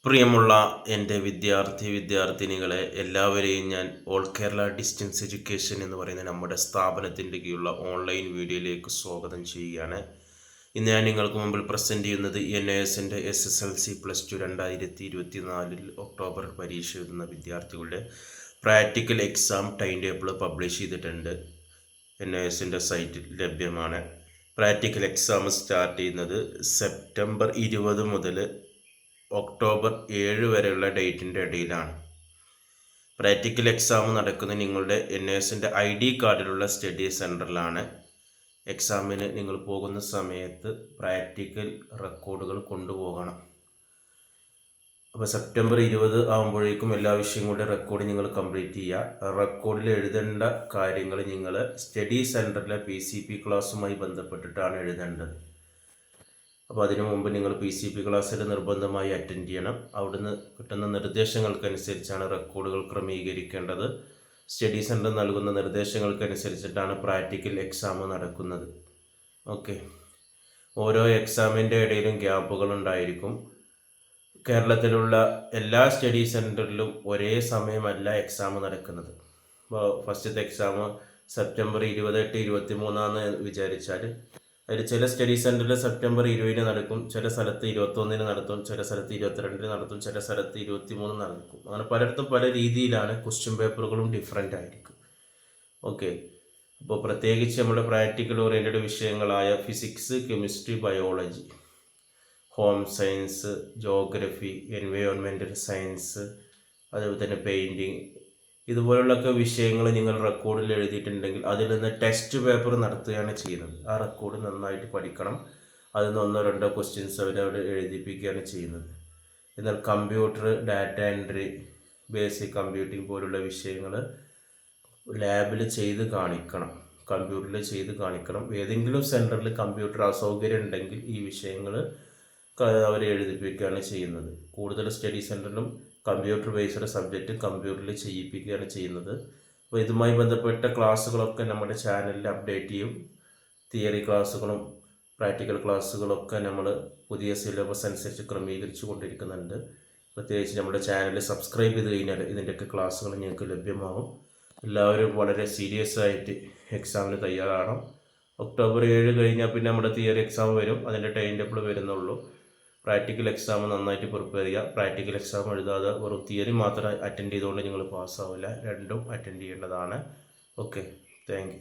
പ്രിയമുള്ള എൻ്റെ വിദ്യാർത്ഥിനികളെ എല്ലാവരെയും ഞാൻ ഓൾ കേരള ഡിസ്റ്റൻസ് എഡ്യൂക്കേഷൻ എന്ന് പറയുന്ന നമ്മുടെ സ്ഥാപനത്തിൻ്റെ കീഴിലുള്ള ഓൺലൈൻ വീഡിയോയിലേക്ക് സ്വാഗതം ചെയ്യുകയാണ്. ഇന്ന് ഞാൻ നിങ്ങൾക്ക് മുമ്പിൽ പ്രസൻറ്റ് ചെയ്യുന്നത് NISൻ്റെ SSLC +2 2024 ഒക്ടോബർ പരീക്ഷ എഴുതുന്ന വിദ്യാർത്ഥികളുടെ practical exam time table publish ചെയ്തിട്ടുണ്ട്. NISൻ്റെ സൈറ്റിൽ ലഭ്യമാണ്. പ്രാക്ടിക്കൽ എക്സാം സ്റ്റാർട്ട് ചെയ്യുന്നത് സെപ്റ്റംബർ 20 മുതൽ ഒക്ടോബർ 7 വരെയുള്ള ഡേറ്റിൻ്റെ ഇടയിലാണ്. പ്രാക്ടിക്കൽ എക്സാം നടക്കുന്നത് നിങ്ങളുടെ NISൻ്റെ ID കാർഡിലുള്ള സ്റ്റഡി സെൻറ്ററിലാണ്. എക്സാമിന് നിങ്ങൾ പോകുന്ന സമയത്ത് പ്രാക്ടിക്കൽ റെക്കോർഡുകൾ കൊണ്ടുപോകണം. അപ്പോൾ സെപ്റ്റംബർ 20 ആകുമ്പോഴേക്കും എല്ലാ വിഷയങ്ങളുടെ റെക്കോർഡ് നിങ്ങൾ കംപ്ലീറ്റ് ചെയ്യുക. റെക്കോർഡിൽ എഴുതേണ്ട കാര്യങ്ങൾ നിങ്ങൾ സ്റ്റഡി സെൻറ്ററിലെ PCP ക്ലാസ്സുമായി ബന്ധപ്പെട്ടിട്ടാണ് എഴുതേണ്ടത്. അപ്പോൾ അതിനു മുമ്പ് നിങ്ങൾ PCP ക്ലാസ്സിൽ നിർബന്ധമായി അറ്റൻഡ് ചെയ്യണം. അവിടുന്ന് കിട്ടുന്ന നിർദ്ദേശങ്ങൾക്കനുസരിച്ചാണ് റെക്കോർഡുകൾ ക്രമീകരിക്കേണ്ടത്. സ്റ്റഡി സെൻറ്റർ നൽകുന്ന നിർദ്ദേശങ്ങൾക്കനുസരിച്ചിട്ടാണ് പ്രാക്ടിക്കൽ എക്സാം നടക്കുന്നത്. ഓക്കെ, ഓരോ എക്സാമിൻ്റെ ഇടയിലും ഗ്യാപ്പുകൾ ഉണ്ടായിരിക്കും. കേരളത്തിലുള്ള എല്ലാ സ്റ്റഡി സെൻറ്ററിലും ഒരേ സമയമല്ല എക്സാം നടക്കുന്നത്. ഇപ്പോൾ ഫസ്റ്റത്തെ എക്സാം സെപ്റ്റംബർ 28-23 വിചാരിച്ചാൽ അതിൽ ചില സ്റ്റഡി സെൻറ്ററിൽ സെപ്റ്റംബർ 20 നടക്കും, ചില സ്ഥലത്ത് 21 നടത്തും, ചില സ്ഥലത്ത് 22 നടത്തും, ചില സ്ഥലത്ത് 23 നടക്കും. അങ്ങനെ പലയിടത്തും പല രീതിയിലാണ്. ക്വസ്റ്റ്യൻ പേപ്പറുകളും ഡിഫറെൻ്റ് ആയിരിക്കും. ഓക്കെ, അപ്പോൾ പ്രത്യേകിച്ച് നമ്മുടെ പ്രാക്ടിക്കൽ ഓറിയൻറ്റഡ് വിഷയങ്ങളായ physics, chemistry, biology, home science, geography, environmental science, അതുപോലെ തന്നെ പെയിൻറ്റിങ്, ഇതുപോലുള്ളൊക്കെ വിഷയങ്ങൾ നിങ്ങൾ റെക്കോർഡിൽ എഴുതിയിട്ടുണ്ടെങ്കിൽ അതിൽ നിന്ന് ടെസ്റ്റ് പേപ്പർ നടത്തുകയാണ് ചെയ്യുന്നത്. ആ റെക്കോർഡ് നന്നായിട്ട് പഠിക്കണം. അതിൽ നിന്ന് 1-2 ക്വസ്റ്റ്യൻസ് അവരവിടെ എഴുതിപ്പിക്കുകയാണ് ചെയ്യുന്നത്. എന്നാൽ computer, data entry, basic computing പോലുള്ള വിഷയങ്ങൾ ലാബിൽ ചെയ്ത് കാണിക്കണം, കമ്പ്യൂട്ടറിൽ ചെയ്ത് കാണിക്കണം. ഏതെങ്കിലും സെൻറ്ററിൽ കമ്പ്യൂട്ടർ അസൗകര്യം ഉണ്ടെങ്കിൽ ഈ വിഷയങ്ങൾ അവർ എഴുതിപ്പിക്കുകയാണ് ചെയ്യുന്നത്. കൂടുതൽ സ്റ്റഡി സെൻറ്ററിലും കമ്പ്യൂട്ടർ ബേസ്ഡ് സബ്ജക്റ്റ് കമ്പ്യൂട്ടറിൽ ചെയ്യിപ്പിക്കുകയാണ് ചെയ്യുന്നത്. അപ്പോൾ ഇതുമായി ബന്ധപ്പെട്ട ക്ലാസ്സുകളൊക്കെ നമ്മുടെ ചാനലിൽ അപ്ഡേറ്റ് ചെയ്യും. തിയറി ക്ലാസ്സുകളും പ്രാക്ടിക്കൽ ക്ലാസ്സുകളൊക്കെ നമ്മൾ പുതിയ സിലബസ് അനുസരിച്ച് ക്രമീകരിച്ചു കൊണ്ടിരിക്കുന്നുണ്ട്. പ്രത്യേകിച്ച് നമ്മുടെ ചാനൽ സബ്സ്ക്രൈബ് ചെയ്ത് കഴിഞ്ഞാൽ ഇതിൻ്റെയൊക്കെ ക്ലാസ്സുകൾ നിങ്ങൾക്ക് ലഭ്യമാകും. എല്ലാവരും വളരെ സീരിയസ് ആയിട്ട് എക്സാമിന് തയ്യാറാകണം. ഒക്ടോബർ 7 കഴിഞ്ഞാൽ പിന്നെ നമ്മുടെ തിയറി എക്സാം വരും. അതിൻ്റെ ടൈം ടേബിൾ വരുന്നുള്ളൂ. പ്രാക്ടിക്കൽ എക്സാം നന്നായിട്ട് പ്രിപ്പയർ ചെയ്യുക. പ്രാക്ടിക്കൽ എക്സാം എഴുതാതെ വെറും തിയറി മാത്രം അറ്റൻഡ് ചെയ്തുകൊണ്ട് നിങ്ങൾ പാസ്സാവില്ല. രണ്ടും അറ്റൻഡ് ചെയ്യേണ്ടതാണ്. Okay, thank you.